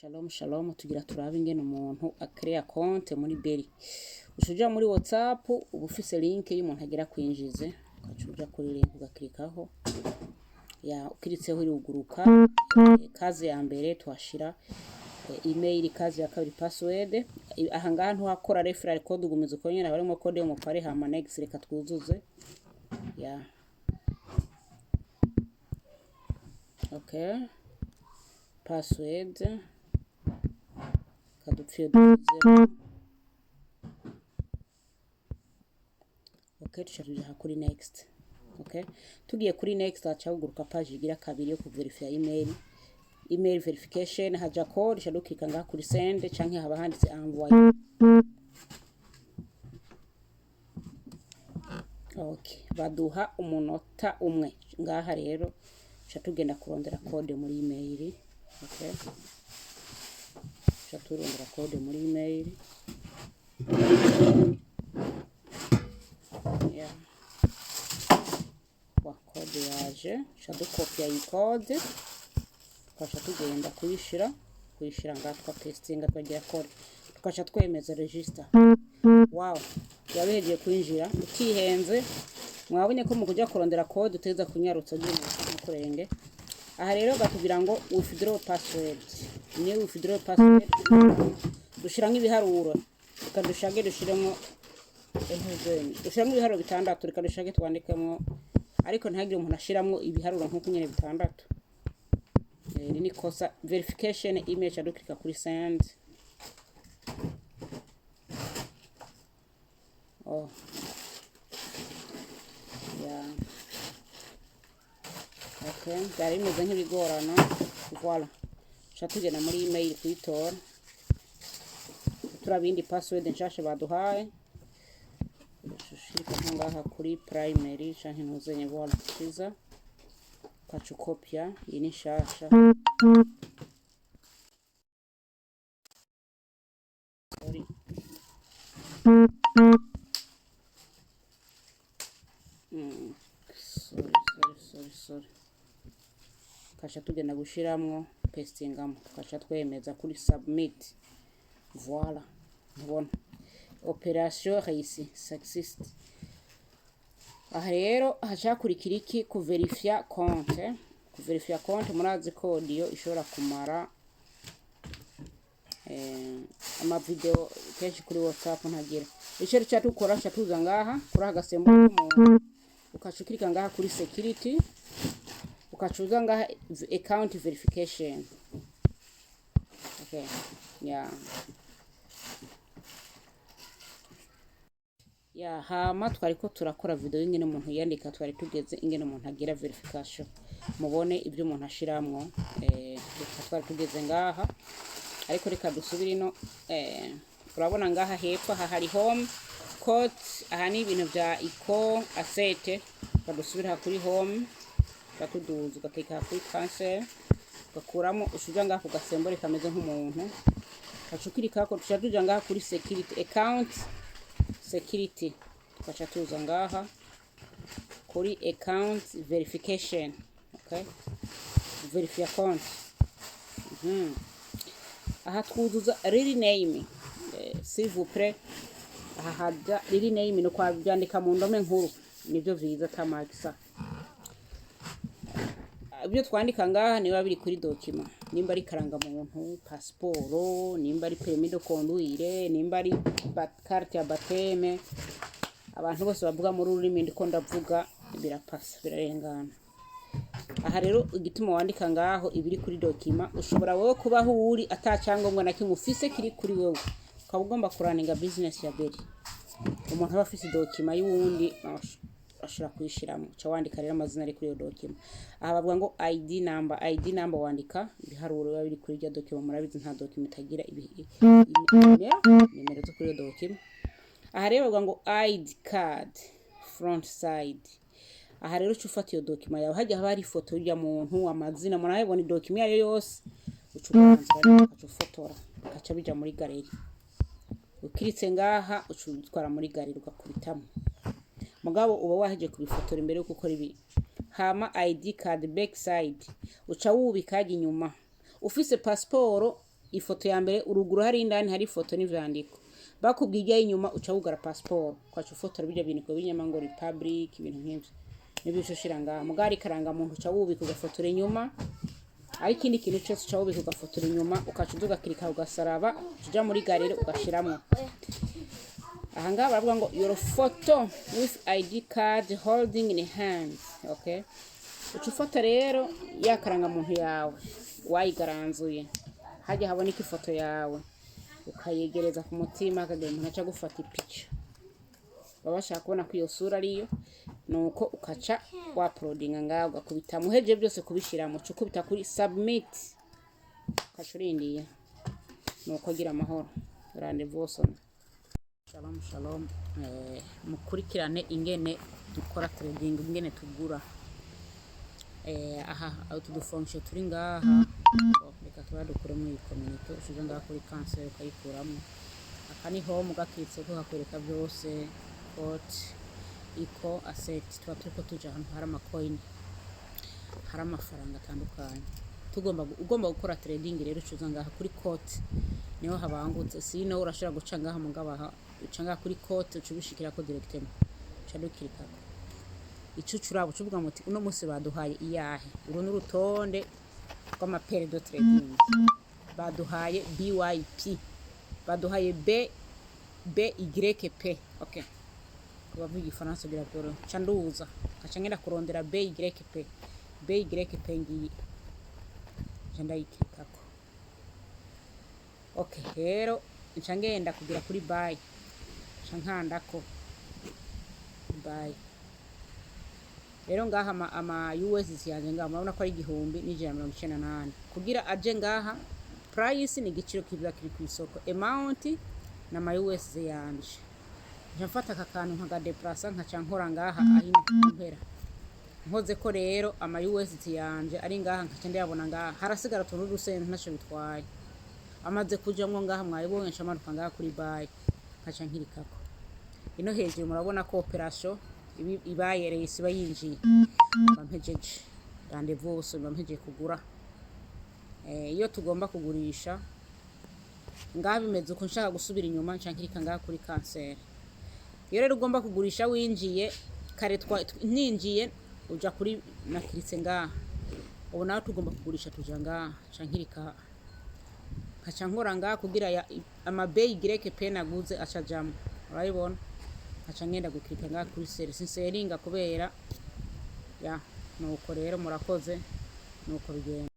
Shalom shalom, tugira turabe ingene umuntu crea compte muri Berry. Ushuja muri WhatsApp uba ufise link y'umuntu agira kwinjize, ukacuja kuri link ugaklikaho. Ya ukiritseho iruguruka, kazi ya mbere twashira email, kazi ya kabiri password. Aha ngaha ntuhakora referral code ugumiza uko nyene harimo code yo mupare hama next reka twuzuze. Ya okay, password kadupfiye duzemo. Okay, tushaka kuri next. Okay, tugiye kuri next acaguruka page igira kabiri yo kuverify email verification, haja code shadukika ngaha kuri send canke haba handitse envoy. Okay, baduha umunota umwe ngaha rero tugenda kurondera code muri email. Okay, turondera code muri email. Yeah, wa code yaje shadukopya iyi code tukasha tugenda kuyishira ngaha twa pastinga twagira code tukasha twemeza register. Wow, yabeje kwinjira utihenze. Mwabonye ko mu kujya kurondera code uteza kunyarutsa kurenge. Aha rero gatubwira ngo withdraw password. Ni withdraw password dushiranga ibiharuro tukadushage dushiremo dushiramo ibiharuro bitandatu reka dushage twandikemo, ariko ntagire umuntu ashiramwo ibiharuro nko kunyene bitandatu. Ni kosa verification email adukika kuri send. Oh yeah, okay, dari meze nk'ibigorana. Voilà, tugenda muri email kuyitora turabindi password nshashe baduhaye shirika ngaha kuri primary canke ntuzenye. Voilà, kiza kacukopya iyi ni nshasha. Sorry. Kasha tugenda gushiramwo pastingamo kasha twemeza kuri submit. Voilà, mbona operation réussie success. Aha rero hacakurikira iki? Kuverifya compte. Kuverifya compte murazi code yo ishobora kumara ama video kenshi kuri WhatsApp ntagira. Ico rica tukora tuza ngaha kuri agasembo k'umuntu ukashukirika ngaha kuri security ukacuza ngaha account verification. Okay, yeah. Ya hama twariko turakora video y'ingene umuntu yandika, twari tugeze ingene umuntu agira verification mubone ibyo umuntu ashiramwo. Twari tugeze ngaha, ariko reka dusubire ino. Turabona ngaha hepfo hari home code, aha ni ibintu bya iko asset. Badusubira kuri home batuduza ugakeka kuri cancel ugakuramo ushuja ngaha kugasembore kameze nk'umuntu kacukirika ko tuja ngaha kuri security account security tukaca tuza ngaha kuri account verification. Okay, verify account. Aha twuzuza real name, s'il vous plaît. Aha haja real name no kwa byandika mu ndome nkuru nivyo vyiza tamakisa. Ibyo twandika ngaha niba biri kuri document, nimba ari karanga muntu, passport, nimba ari permis de conduire, nimba ari carte ya baptême. Abantu bose bavuga muri ururimi ndiko ndavuga birapasa birarengana. Aha rero igituma wandika ngaho ibiri kuri document, ushobora wowe kubaho uri atacyangombwa na kimwe ufise kiri kuri wewe, ukaba ugomba kuraninga business ya Berry. Umuntu aba afise document y'uwundi ashira kwishiramo cha wandika rero amazina ari kuri yo document. Aha bavuga ngo ID number wandika ibiharuro biba biri kuri yo document. Murabizi nta document itagira nimero zo kuri yo document. Aha rero bavuga ngo ID card front side. Aha rero ufata iyo document yawe hajya haba hari ifoto y'ya muntu, amazina murabibona document yayo yose ucubanza ufotora kaca bija muri gallery. Ukiritse ngaha ucutwara muri gallery ugakubitamo. Mugabo uba waheje kubifotora imbere yo gukora ibi. Hama ID card back side uca wubikaje inyuma. Ufise passport ifoto ya mbere uruguru hari indani hari ifoto n'ivyandiko bakubwiye inyuma uca wugara passport kwacu ufotora bijya bintu binyama ngo republic ibintu nk'ivyo nibishushira ngaha mugari karanga muntu uca wubika ugafotora inyuma ari kindi kintu cyose uca wubika ugafotora inyuma ukacuza ugakirika ugasaraba uja muri galere ugashiramwo aha ngaha baravuga ngo your photo with ID card holding in hand. Okay, uca ufata rero yakaranga muntu yawe wayigaranzuye hajya haboneka ifoto yawe ukayegereza ku mutima akagira umuntu aca gufata ipica babashaka kubona ko iyo sura ariyo nuko ukaca wa uploadinga ngaho ugakubita muheje byose kubishira mu cukubita kuri submit kacurindiye nuko gira amahoro rendez-vous. Shalom shalom, mukurikirane ingene dukora trading ingene tugura aha autodufonction turi ngaha reka tubadukure mu community ushize ngaha kuri cancel ukayikuramo aka ni home ugakitse ko hakwereka byose code iko asset tuba turiko tuja ahantu hari amacoin hari amafaranga atandukanye ugomba gukora trading rero ushize ngaha kuri code niho habangutse sino urashobora guca ngaha mugabaha ucanga kuri code ucubishikira ko directement cadukirika ico curabo cuvuga muti uno munsi baduhaye iyahe uru n'urutonde rw'amapere de trading baduhaye BYP baduhaye BYP. Okay, kubavuga ifaransa gira byoro canduza kacangenda kurondera BYP ngiyi janda ikikako. Okay, rero ncangenda kugira kuri buy cankandako buy rero ngaha ama USDT yanjye ngaha murabona ko ari 1198 kugira aje ngaha price ni igiciro kivuga kiri ku isoko amount na ma USD yanje njafata akakantu nkaga deplacer nkaca nkora ngaha ahindi mpera nkoze ko rero ama USD yanje ari ngaha nkaca ndiyabona ngaha harasigara tuntu rusente ntaco bitwaye amaze kujamwo ngaha mwayibonye ncamanuka ngaha kuri buy nkaca nkirikako ino hejuru murabona ko operation ibaye resi bayinjiye bampejeje rendez-vous bampejeje kugura iyo tugomba kugurisha ngaha bimeze uko nshaka gusubira inyuma ncankirika ngaha kuri cancel. Iyo rero ugomba kugurisha winjiye kare ninjiye uja kuri nakiritse ngaha ubu nawe tugomba kugurisha tuja ngaha ncankirika nkaca nkora ngaha kugira amabeyi gireke pe naguze acajamo urayibona nkaca ngenda gukirika ngaha kuri seringa kubera ya nuko rero murakoze nuko bigenda.